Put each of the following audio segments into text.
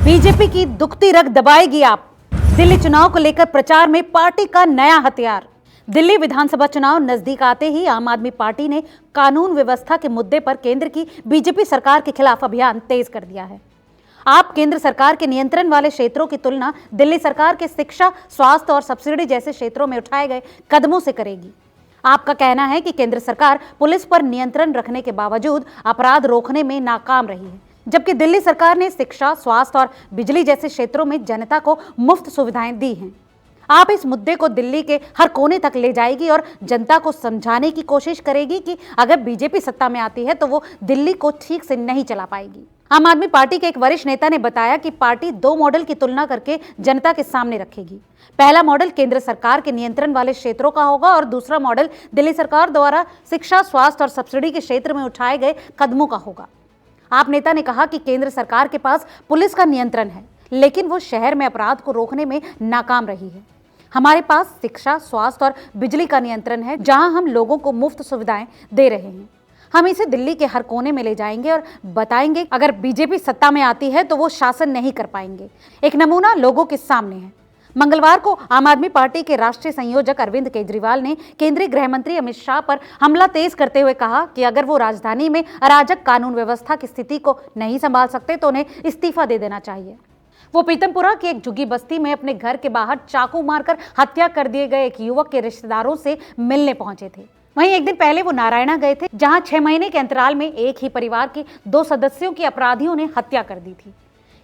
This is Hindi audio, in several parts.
बीजेपी की दुखती रग दबाएगी आप। दिल्ली चुनाव को लेकर प्रचार में पार्टी का नया हथियार। दिल्ली विधानसभा चुनाव नजदीक आते ही आम आदमी पार्टी ने कानून व्यवस्था के मुद्दे पर केंद्र की बीजेपी सरकार के खिलाफ अभियान तेज कर दिया है। आप केंद्र सरकार के नियंत्रण वाले क्षेत्रों की तुलना दिल्ली सरकार के शिक्षा, स्वास्थ्य और सब्सिडी जैसे क्षेत्रों में उठाए गए कदमों से करेगी। आपका कहना है कि केंद्र सरकार पुलिस पर नियंत्रण रखने के बावजूद अपराध रोकने में नाकाम रही है, जबकि दिल्ली सरकार ने शिक्षा, स्वास्थ्य और बिजली जैसे क्षेत्रों में जनता को मुफ्त सुविधाएं दी हैं। आप इस मुद्दे को दिल्ली के हर कोने तक ले जाएगी और जनता को समझाने की कोशिश करेगी कि अगर बीजेपी सत्ता में आती है तो वो दिल्ली को ठीक से नहीं चला पाएगी। आम आदमी पार्टी के एक वरिष्ठ नेता ने बताया कि पार्टी दो मॉडल की तुलना करके जनता के सामने रखेगी। पहला मॉडल केंद्र सरकार के नियंत्रण वाले क्षेत्रों का होगा और दूसरा मॉडल दिल्ली सरकार द्वारा शिक्षा, स्वास्थ्य और सब्सिडी के क्षेत्र में उठाए गए कदमों का होगा। आप नेता ने कहा कि केंद्र सरकार के पास पुलिस का नियंत्रण है, लेकिन वो शहर में अपराध को रोकने में नाकाम रही है। हमारे पास शिक्षा, स्वास्थ्य और बिजली का नियंत्रण है, जहां हम लोगों को मुफ्त सुविधाएं दे रहे हैं। हम इसे दिल्ली के हर कोने में ले जाएंगे और बताएंगे अगर बीजेपी सत्ता में आती है तो वो शासन नहीं कर पाएंगे। एक नमूना लोगों के सामने है। मंगलवार को आम आदमी पार्टी के राष्ट्रीय संयोजक अरविंद केजरीवाल ने केंद्रीय गृह मंत्री अमित शाह पर हमला तेज करते हुए कहा कि अगर वो राजधानी में अराजक कानून व्यवस्था की स्थिति को नहीं संभाल सकते तो उन्हें इस्तीफा दे देना चाहिए। वो पीतमपुरा की एक झुग्गी बस्ती में अपने घर के बाहर चाकू मारकर हत्या कर दिए गए एक युवक के रिश्तेदारों से मिलने पहुंचे थे। वहीं एक दिन पहले वो नारायणा गए थे, जहां 6 महीने के अंतराल में एक ही परिवार के 2 सदस्यों की अपराधियों ने हत्या कर दी थी।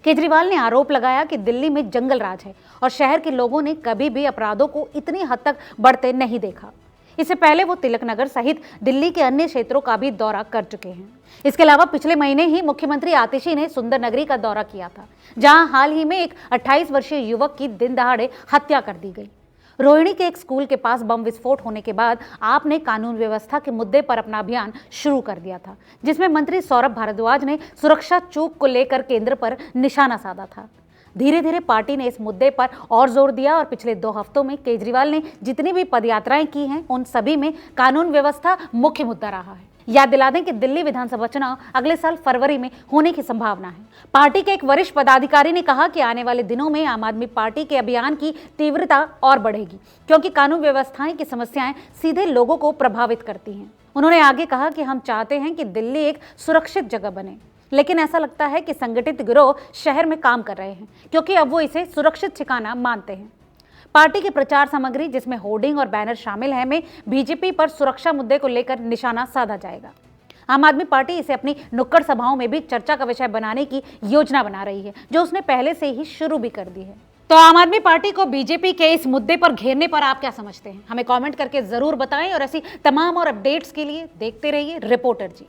केजरीवाल ने आरोप लगाया कि दिल्ली में जंगल राज है और शहर के लोगों ने कभी भी अपराधों को इतनी हद तक बढ़ते नहीं देखा। इससे पहले वो तिलक नगर सहित दिल्ली के अन्य क्षेत्रों का भी दौरा कर चुके हैं। इसके अलावा पिछले महीने ही मुख्यमंत्री आतिशी ने सुंदर नगरी का दौरा किया था, जहां हाल ही में एक 28 वर्षीय युवक की दिन दहाड़े हत्या कर दी गई। रोहिणी के एक स्कूल के पास बम विस्फोट होने के बाद आपने कानून व्यवस्था के मुद्दे पर अपना अभियान शुरू कर दिया था, जिसमें मंत्री सौरभ भारद्वाज ने सुरक्षा चूक को लेकर केंद्र पर निशाना साधा था। धीरे धीरे पार्टी ने इस मुद्दे पर और जोर दिया और पिछले 2 हफ्तों में केजरीवाल ने जितनी भी पदयात्राएं की हैं, उन सभी में कानून व्यवस्था मुख्य मुद्दा रहा है। याद दिला दें कि दिल्ली विधानसभा चुनाव अगले साल फरवरी में होने की संभावना है। पार्टी के एक वरिष्ठ पदाधिकारी ने कहा कि आने वाले दिनों में आम आदमी पार्टी के अभियान की तीव्रता और बढ़ेगी, क्योंकि कानून व्यवस्थाएं की समस्याएं सीधे लोगों को प्रभावित करती हैं। उन्होंने आगे कहा कि हम चाहते हैं कि दिल्ली एक सुरक्षित जगह बने, लेकिन ऐसा लगता है कि संगठित गिरोह शहर में काम कर रहे हैं, क्योंकि अब वो इसे सुरक्षित ठिकाना मानते हैं। पार्टी की प्रचार सामग्री, जिसमें होर्डिंग और बैनर शामिल है, में बीजेपी पर सुरक्षा मुद्दे को लेकर निशाना साधा जाएगा। आम आदमी पार्टी इसे अपनी नुक्कड़ सभाओं में भी चर्चा का विषय बनाने की योजना बना रही है, जो उसने पहले से ही शुरू भी कर दी है। तो आम आदमी पार्टी को बीजेपी के इस मुद्दे पर घेरने पर आप क्या समझते हैं? हमें कमेंट करके जरूर बताएं और ऐसी तमाम और अपडेट्स के लिए देखते रहिए रिपोर्टर जी।